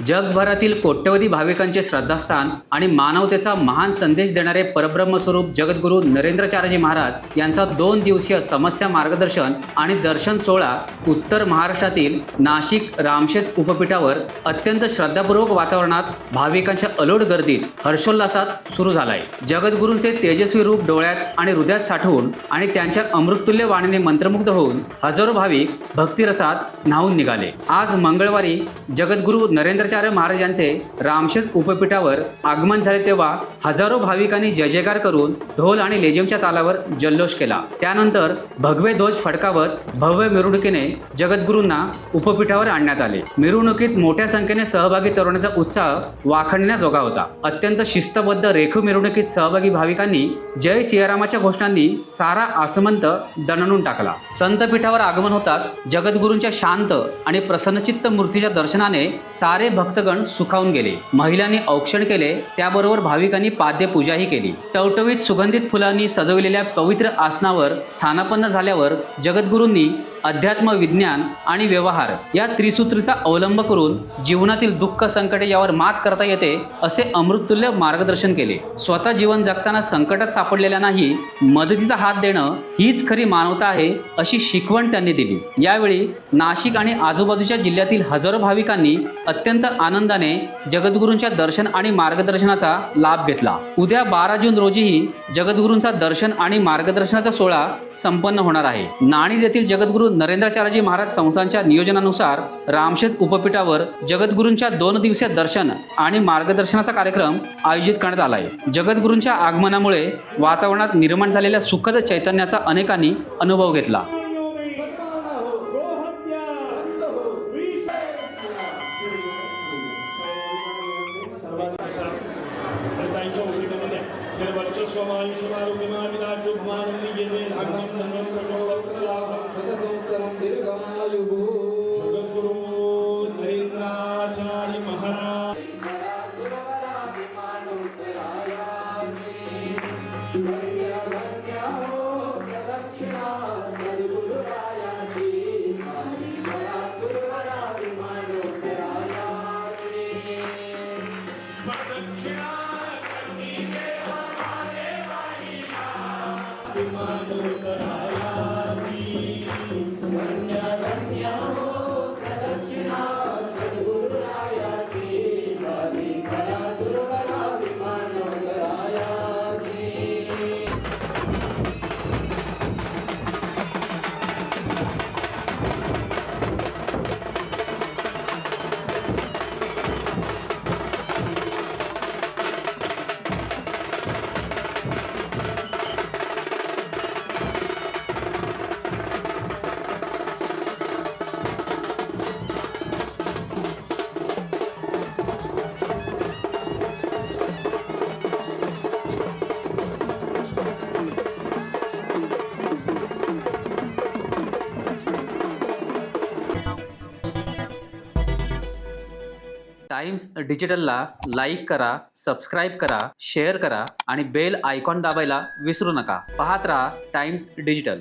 जगभरातील कोट्यवधी भाविकांचे श्रद्धास्थान आणि मानवतेचा महान संदेश देणारे परब्रह्मस्वरूप जगद्गुरू नरेंद्राचार्यजी महाराज यांचा 2 दिवसीय समस्या मार्गदर्शन आणि दर्शन सोहळा उत्तर महाराष्ट्रातील नाशिक रामशेत उपपीठावर अत्यंत श्रद्धापूर्वक वातावरणात भाविकांच्या अलोट गर्दीत हर्षोल्लासात सुरू झालाय। जगद्गुरूंचे तेजस्वी रूप डोळ्यात आणि हृदयात साठवून आणि त्यांच्या अमृततुल्य वाणीने मंत्रमुग्ध होऊन हजारो भाविक भक्तिरसात न्हावून निघाले। आज मंगळवारी जगद्गुरू नरेंद्राचार्य महाराज यांचे रामशेत उपपीठावर आगमन झाले तेव्हा हजारो भाविकांनी जय जयकार करून ढोल आणि लेझिमच्या तालावर जल्लोष केला। त्यानंतर भगवे ध्वज फडकावत भव्य मिरवणुकीने जगद्गुरूंना उपपीठावर आणण्यात आले। मिरवणुकीत मोठ्या संख्येने सहभागी तरुणांचा उत्साह वाखाणण्याजोगा होता। अत्यंत शिस्तबद्ध रेखीव मिरवणुकीत सहभागी भाविकांनी जय सियारामाच्या घोषणांनी सारा आसमंत दणनून टाकला। संतपीठावर आगमन होताच जगद्गुरूंच्या शांत आणि प्रसन्नचित्त मूर्तीच्या दर्शनाने सारे भक्तगण सुखावून गेले। महिलांनी औक्षण केले, त्याबरोबर भाविकांनी पाद्य पूजाही केली। टवटवीत सुगंधित फुलांनी सजवलेल्या पवित्र आसनावर स्थानापन्न झाल्यावर जगद्गुरूंनी अध्यात्म, विज्ञान आणि व्यवहार या त्रिसूत्रीचा अवलंब करून जीवनातील दुःख संकटे यावर मात करता येते असे अमृततुल्य मार्गदर्शन केले। स्वतः जीवन जगताना संकटात सापडलेल्यांनाही मदतीचा हात देणं हीच खरी मानवता आहे अशी शिकवण त्यांनी दिली। यावेळी नाशिक आणि आजूबाजूच्या जिल्ह्यातील हजारो भाविकांनी अत्यंत आनंदाने जगद्गुरूंच्या दर्शन आणि मार्गदर्शनाचा लाभ घेतला। उद्या 12 जून रोजीही जगद्गुरूंचा दर्शन आणि मार्गदर्शनाचा सोहळा संपन्न होणार आहे। नाणीज येथील जगद्गुरू नरेंद्राचार्यजी महाराज संस्थांच्या नियोजनानुसार रामशेत उपपीठावर जगद्गुरूंच्या 2 दिवसीय दर्शन आणि मार्गदर्शनाचा कार्यक्रम आयोजित करण्यात आला आहे। जगद्गुरूंच्या आगमनामुळे वातावरणात निर्माण झालेल्या सुखद चैतन्याचा अनेकांनी अनुभव घेतला। टाइम्स डिजिटलला लाईक करा, सबस्क्राईब करा, शेअर करा आणि बेल आयकॉन दाबायला विसरू नका। पाहत रहा टाइम्स डिजिटल।